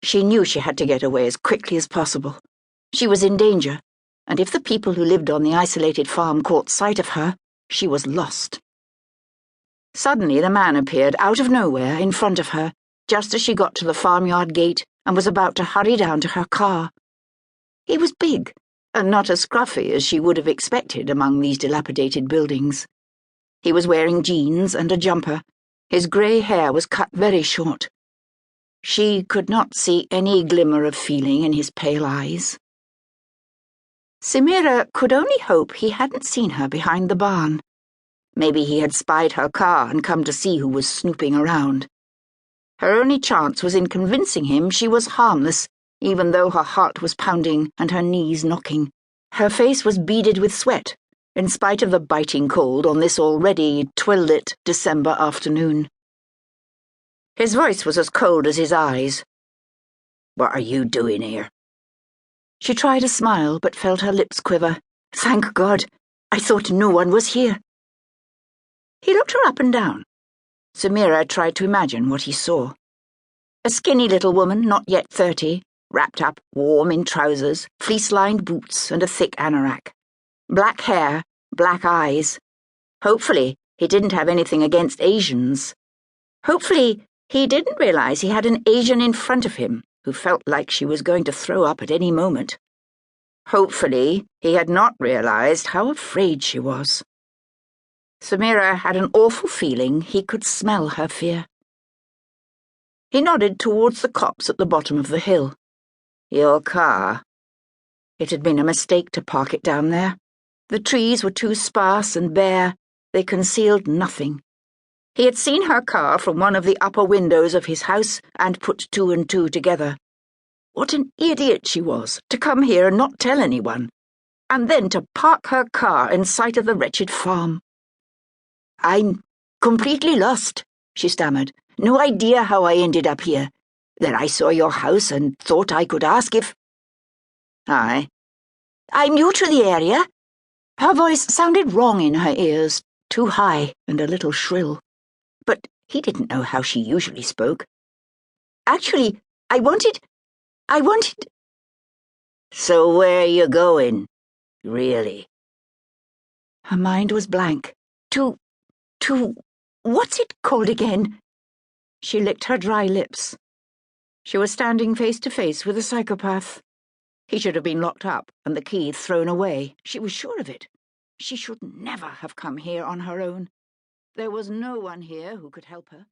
She knew she had to get away as quickly as possible. She was in danger, and if the people who lived on the isolated farm caught sight of her, she was lost. Suddenly the man appeared out of nowhere in front of her, just as she got to the farmyard gate and was about to hurry down to her car. He was big, and not as scruffy as she would have expected among these dilapidated buildings. He was wearing jeans and a jumper. His grey hair was cut very short. She could not see any glimmer of feeling in his pale eyes. Samira could only hope he hadn't seen her behind the barn. Maybe he had spied her car and come to see who was snooping around. Her only chance was in convincing him she was harmless, even though her heart was pounding and her knees knocking. Her face was beaded with sweat, in spite of the biting cold on this already twill-lit December afternoon. His voice was as cold as his eyes. "What are you doing here?" She tried a smile, but felt her lips quiver. "Thank God! I thought no one was here." He looked her up and down. Samira tried to imagine what he saw. A skinny little woman, not yet 30, wrapped up, warm in trousers, fleece-lined boots, and a thick anorak. Black hair, black eyes. Hopefully, he didn't have anything against Asians. Hopefully, he didn't realize he had an Asian in front of him who felt like she was going to throw up at any moment. Hopefully, he had not realized how afraid she was. Samira had an awful feeling he could smell her fear. He nodded towards the copse at the bottom of the hill. "Your car?" It had been a mistake to park it down there. The trees were too sparse and bare. They concealed nothing. He had seen her car from one of the upper windows of his house and put two and two together. What an idiot she was, to come here and not tell anyone, and then to park her car in sight of the wretched farm. "I'm completely lost," she stammered. "No idea how I ended up here. Then I saw your house and thought I could ask if—" "Aye." "I'm new to the area." Her voice sounded wrong in her ears, too high and a little shrill. But he didn't know how she usually spoke. "Actually, I wanted... "So where are you going, really?" Her mind was blank. To... what's it called again? She licked her dry lips. She was standing face to face with a psychopath. He should have been locked up and the key thrown away. She was sure of it. She should never have come here on her own. There was no one here who could help her.